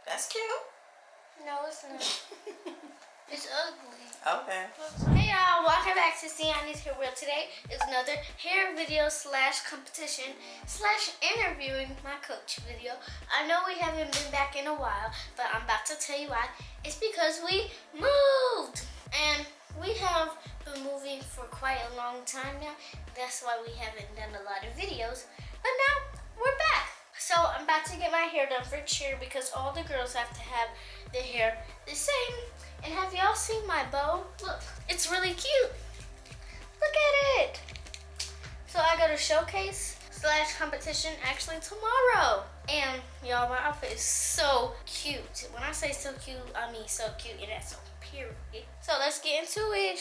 That's cute. No, it's not. It's ugly. Okay. Hey y'all, welcome back to Siani's Hair Wheel. Today is another hair video / competition / interviewing my coach video. I know we haven't been back in a while, but I'm about to tell you why. It's because we moved. And we have been moving for quite a long time now. That's why we haven't done a lot of videos. But now we're back. So I'm about to get my hair done for cheer because all the girls have to have their hair the same. And have y'all seen my bow? Look, it's really cute. Look at it. So I go to showcase / competition actually tomorrow. And y'all, my outfit is so cute. When I say so cute, I mean so cute. And that's a period. So let's get into it.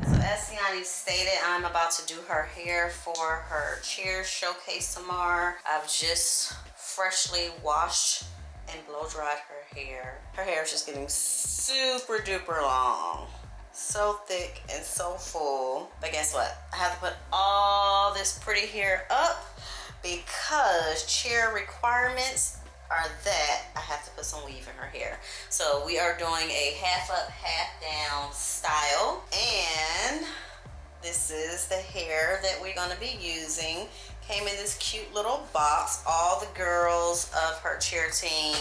So as Siani stated, I'm about to do her hair for her cheer showcase tomorrow. I've just freshly washed and blow dried her hair. Her hair is just getting super duper long. So thick and so full. But guess what? I have to put all this pretty hair up because cheer requirements are that I have to put some weave in her hair. So we are doing a half up, half down style. And this is the hair that we're gonna be using. Came in this cute little box. All the girls of her cheer team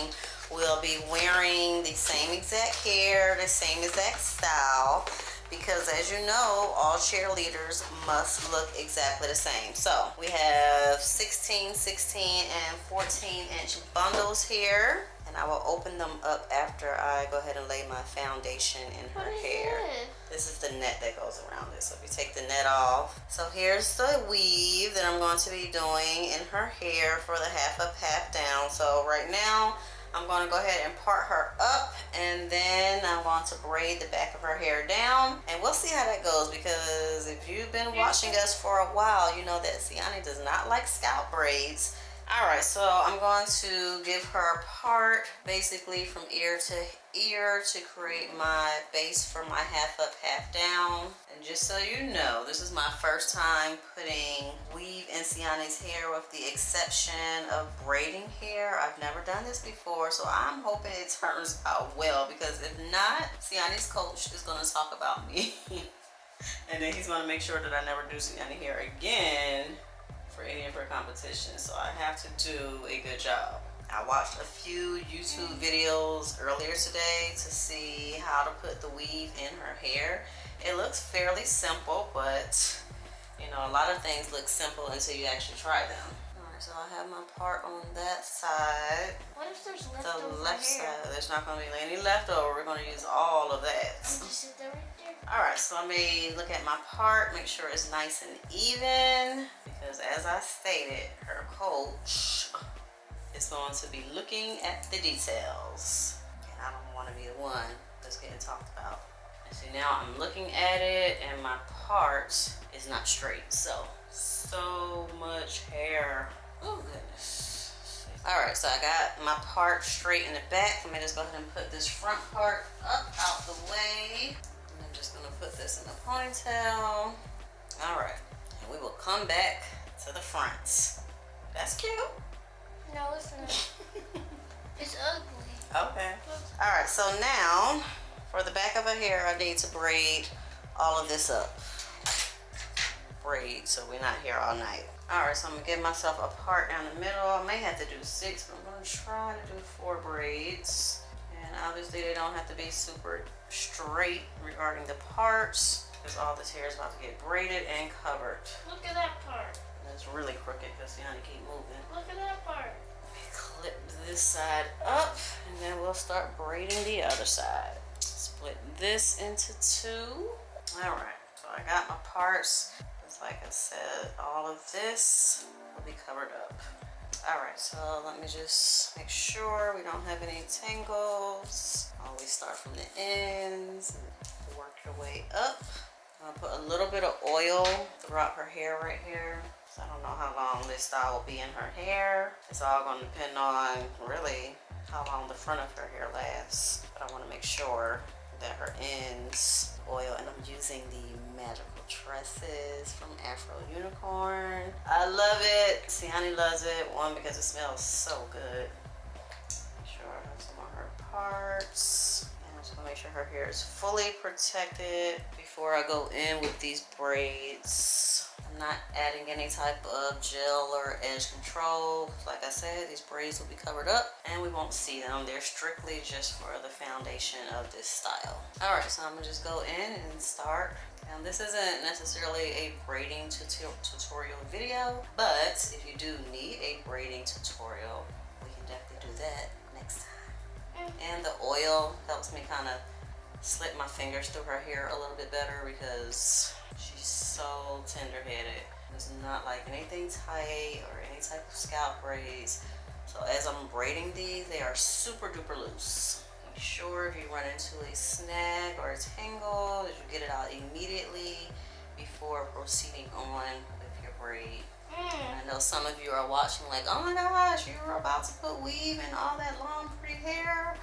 will be wearing the same exact hair, the same exact style, because as you know, all cheerleaders must look exactly the same. So we have 16, 16, and 14-inch bundles here, and I will open them up after I go ahead and lay my foundation in her hair. This is the net that goes around it. So if you take the net off. So here's the weave that I'm going to be doing in her hair for the half up, half down. So right now, I'm going to go ahead and part her up, and then I'm going to braid the back of her hair down, and we'll see how that goes, because if you've been watching us for a while, you know that Siani does not like scalp braids. Alright, so I'm going to give her a part basically from ear to ear to create my base for my half up, half down. And just so you know, this is my first time putting weave in Siani's hair with the exception of braiding hair. I've never done this before, so I'm hoping it turns out well, because if not, Siani's coach is going to talk about me. And then he's going to make sure that I never do Siani hair again for any of her competitions, so I have to do a good job. I watched a few YouTube videos earlier today to see how to put the weave in her hair. It looks fairly simple, but you know, a lot of things look simple until you actually try them. Alright, so I have my part on that side. What if there's leftover The left hair? side, there's not going to be any leftover. We're going to use all of that. Just sit there right there. Alright, so let me look at my part, make sure it's nice and even, because as I stated, her coach is going to be looking at the details. And I don't want to be the one that's getting talked about. And see, now I'm looking at it and my part is not straight. So much hair. Oh goodness. Alright, so I got my part straight in the back. Let me just go ahead and put this front part up out the way. I'm just gonna put this in a ponytail. All right, and we will come back to the front. That's cute. No, it's not. It's ugly. Okay. All right, so now for the back of her hair, I need to braid all of this up. Braid, so we're not here all night. All right, so I'm gonna give myself a part down the middle. I may have to do 6, but I'm gonna try to do 4 braids. And obviously they don't have to be super straight regarding the parts, because all this hair is about to get braided and covered. Look at that part. And it's really crooked because Siani keep moving. Look at that part. Let me clip this side up, and then we'll start braiding the other side. Split this into 2. All right, so I got my parts. Just like I said, all of this will be covered up. All right, so let me just make sure we don't have any tangles. Always start from the ends and work your way up. I'm gonna put a little bit of oil throughout her hair right here. So I don't know how long this style will be in her hair. It's all gonna depend on really how long the front of her hair lasts. But I wanna make sure that her ends oil, and I'm using the Magical Tresses from Afro Unicorn. I love it. Siani loves it. One, because it smells so good. Make sure I have some hair is fully protected before I go in with these braids. I'm not adding any type of gel or edge control. Like I said, these braids will be covered up and we won't see them. They're strictly just for the foundation of this style. All right, so I'm gonna just go in and start. Now this isn't necessarily a braiding tutorial video, but if you do need a braiding tutorial, we can definitely do that next time. And the oil helps me kind of slip my fingers through her hair a little bit better because she's so tender-headed. It's not like anything tight or any type of scalp braids. So as I'm braiding these, they are super duper loose. Make sure if you run into a snag or a tangle that you get it out immediately before proceeding on with your braid. I know some of you are watching like, oh my gosh, you were about to put weave in all that long pretty hair.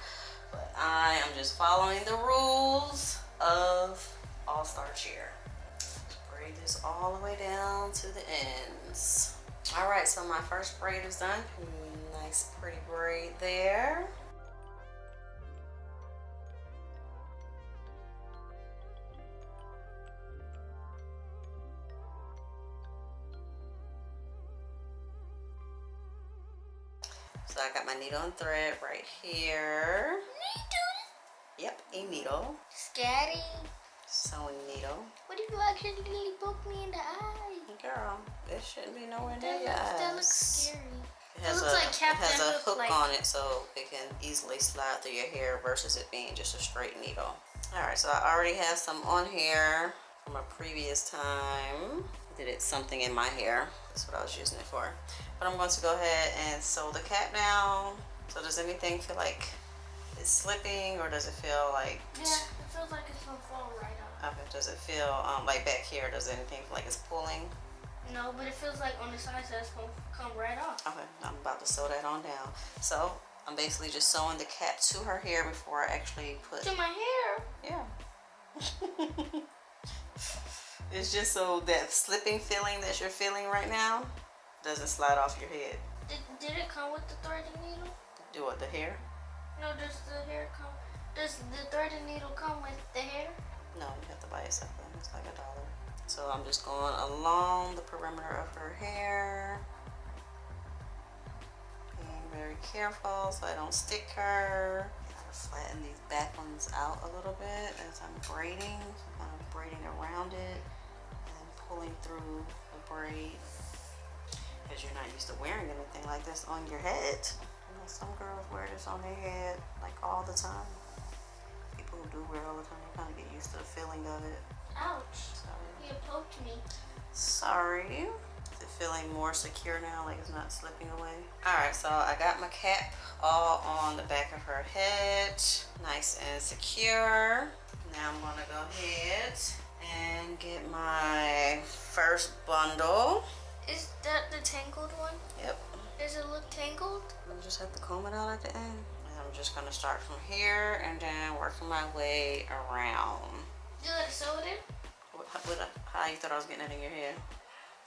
But I am just following the rules of All-Star Cheer. Just braid this all the way down to the ends. All right, so my first braid is done. Nice pretty braid there. So I got my needle and thread right here. Needle? Yep, a needle. Scary. Sewing needle. What if you accidentally poke me in the eye? Girl, it shouldn't be nowhere near your That eyes. looks scary. It has, looks like it Captain has a Hook, hook like... on it so it can easily slide through your hair versus it being just a straight needle. Alright, so I already have some on here from a previous time. I did something in my hair. That's what I was using it for. But I'm going to go ahead and sew the cap down. So does anything feel like it's slipping or does it feel like... Yeah, it feels like it's going to fall right off. Okay, does it feel like back here, does anything feel like it's pulling? No, but it feels like on the side so it's going to come right off. Okay, I'm about to sew that on down. So I'm basically just sewing the cap to her hair before I actually put... To my hair? Yeah. It's just so that slipping feeling that you're feeling right now doesn't slide off your head. Did it come with the thread and needle? Do what, the hair? No, does the hair come... Does the thread and needle come with the hair? No, you have to buy it separately. It's like $1. So I'm just going along the perimeter of her hair. Being very careful so I don't stick her. Gotta flatten these back ones out a little bit as I'm braiding. So I'm kind of braiding around it and then pulling through the braid. Because you're not used to wearing anything like this on your head. You know, some girls wear this on their head like all the time. People who do wear it all the time, they kind of get used to the feeling of it. Ouch. Sorry. You poked me. Sorry. Is it feeling more secure now, like it's not slipping away? Alright, so I got my cap all on the back of her head. Nice and secure. Now I'm gonna go ahead and get my first bundle. Is that the tangled one? Yep. Does it look tangled? I just have to comb it out at the end. And I'm just gonna start from here and then working my way around. You let it sew it in? How you thought I was getting it in your hair?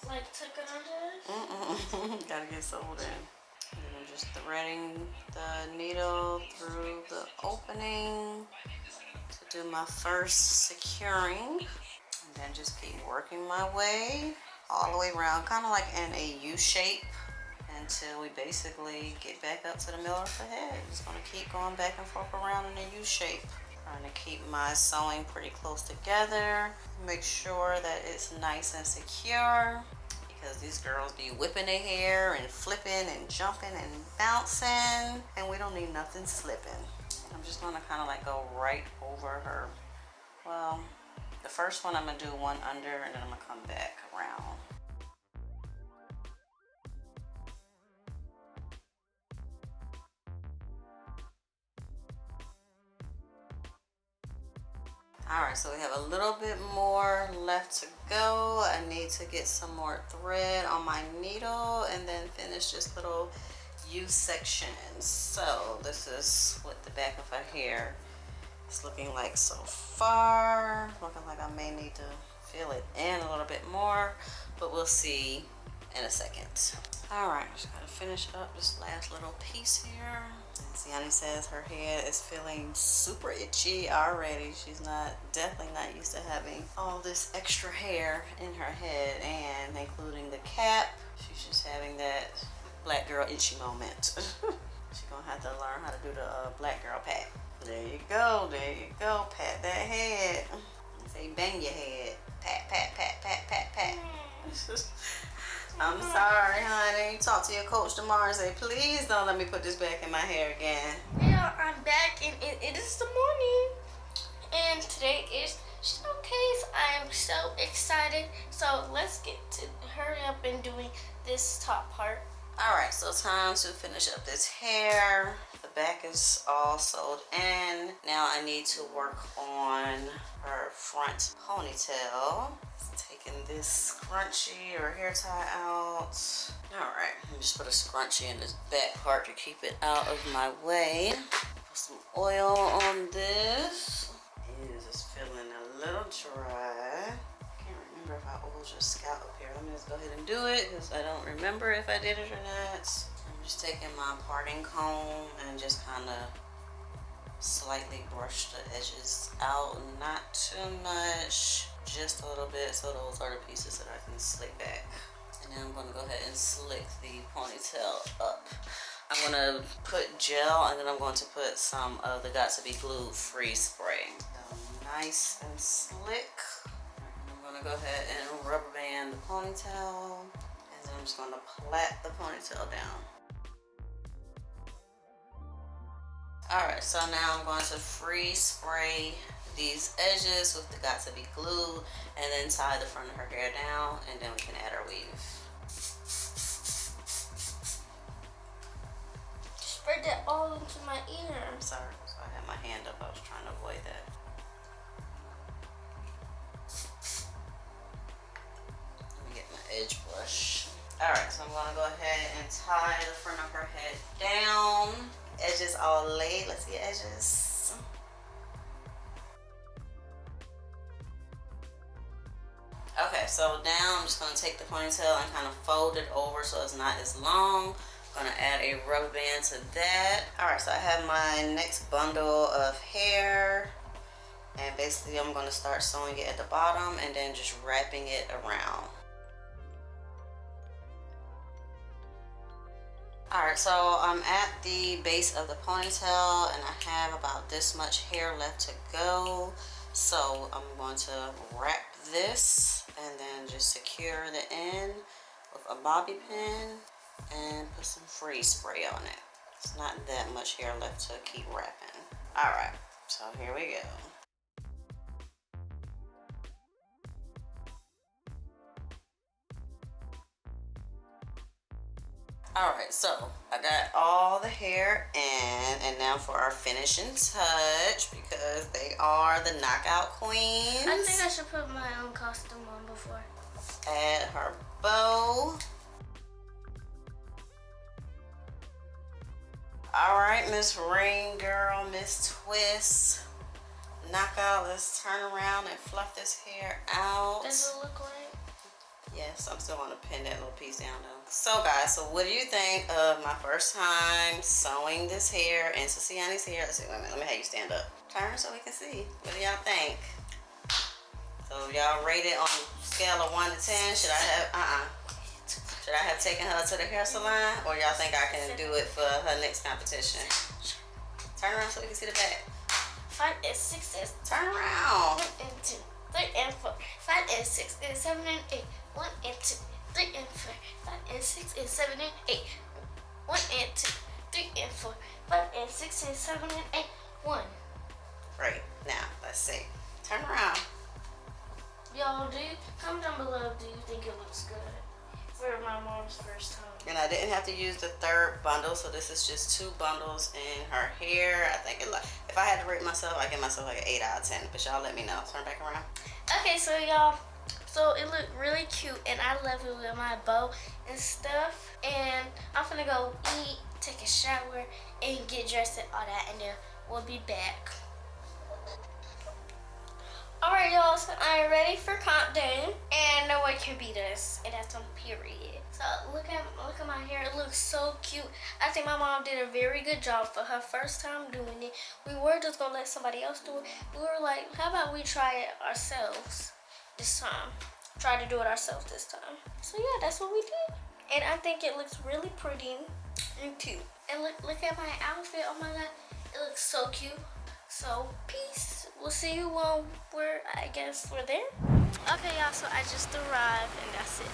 Like took it under this? Gotta get sewed in. And then I'm just threading the needle through the opening to do my first securing. And then just keep working my way all the way around, kind of like in a U shape until we basically get back up to the middle of the head. Just gonna keep going back and forth around in a U shape. Trying to keep my sewing pretty close together. Make sure that it's nice and secure because these girls be whipping their hair and flipping and jumping and bouncing and we don't need nothing slipping. I'm just gonna kind of like go right over her. Well, the first one I'm gonna do one under and then I'm gonna come back around. Alright, so we have a little bit more left to go. I need to get some more thread on my needle and then finish this little U section. So this is what the back of her hair is looking like so far. Looking like I may need to fill it in a little bit more, but we'll see in a second. Alright, just gotta finish up this last little piece here. Siani says her head is feeling super itchy already. She's definitely not used to having all this extra hair in her head, and including the cap. She's just having that black girl itchy moment. She's gonna have to learn how to do the black girl pat. There you go, pat that head. Say bang your head. Pat, pat, pat, pat, pat, pat. I'm sorry, honey. Talk to your coach tomorrow and say, please don't let me put this back in my hair again. Yeah, I'm back and it is the morning. And today is showcase. I am so excited. So let's get to hurry up and doing this top part. Alright, so time to finish up this hair. The back is all sewed in. Now I need to work on her front ponytail. Taking this scrunchie or hair tie out. Alright, let me just put a scrunchie in this back part to keep it out of my way. Put some oil on this. It is just feeling a little dry. I can't remember if I oiled your scalp up here. Let me just go ahead and do it because I don't remember if I did it or not. I'm just taking my parting comb and just kind of slightly brush the edges out, not too much, just a little bit, so those are the pieces that I can slick back. And then I'm going to go ahead and slick the ponytail up. I'm going to put gel, and then I'm going to put some of the Got2b Glued Freeze Spray. So nice and slick. I'm going to go ahead and rubber band the ponytail, and then I'm just going to plait the ponytail down. Alright, so now I'm going to freeze spray these edges with the Got2b Glue, and then tie the front of her hair down, and then we can add our weave. Spread that all into my ear. I'm sorry, so I had my hand up. I was trying to avoid that. Let me get my edge brush. Alright, so I'm going to go ahead and tie the front of her head down. Edges all laid. Let's see edges. Okay, so now I'm just going to take the ponytail and kind of fold it over so it's not as long. I'm going to add a rubber band to that. Alright, so I have my next bundle of hair. And basically I'm going to start sewing it at the bottom and then just wrapping it around. Alright, so I'm at the base of the ponytail and I have about this much hair left to go. So I'm going to wrap this and then just secure the end with a bobby pin and put some freeze spray on it. It's not that much hair left to keep wrapping. Alright, so here we go. Alright, so I got all the hair in, and now for our finishing touch, because they are the knockout queens. I think I should put my own costume on before. Add her bow. Alright, Miss Ring Girl, Miss Twist. Knockout, let's turn around and fluff this hair out. Does it look like? Yes, I'm still gonna pin that little piece down though. So guys, so what do you think of my first time sewing this hair into Siani's hair? Let's see, wait a minute, let me have you stand up. Turn so we can see. What do y'all think? So y'all rate it on a scale of 1 to 10. Should I have taken her to the hair salon, or y'all think I can do it for her next competition? Turn around so we can see the back. 5 and 6 is Turn around. 1 and 2, 3 and 4, 5 and 6 and 7 and 8, 1 and 2, 3 and 4, 5 and 6 and 7 and 8, 1 and 2, 3 and 4, 5 and 6 and 7 and 8, 1. Great. Now let's see. Turn around. Y'all, comment down below, do you think it looks good for my mom's first time? And I didn't have to use the third bundle, so this is just 2 bundles in her hair. I think if I had to rate myself, I give myself like an 8 out of 10. But y'all let me know. Turn back around. Okay, so y'all, so it looked really cute, and I love it with my bow and stuff. And I'm gonna go eat, take a shower, and get dressed and all that, and then we'll be back. Alright, y'all, so I'm ready for countdown. And no one can beat us. And that's on period. So look at my hair. It looks so cute. I think my mom did a very good job for her first time doing it. We were just gonna let somebody else do it. We were like, how about we try it ourselves this time? Try to do it ourselves this time. So yeah, that's what we did. And I think it looks really pretty and cute. And look at my outfit. Oh my god, it looks so cute. So peace. We'll see you when I guess we're there. Okay, y'all, so I just arrived and that's it.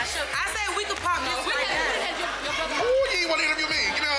I said we could pop this right now. Oh, you ain't want to interview me. Give me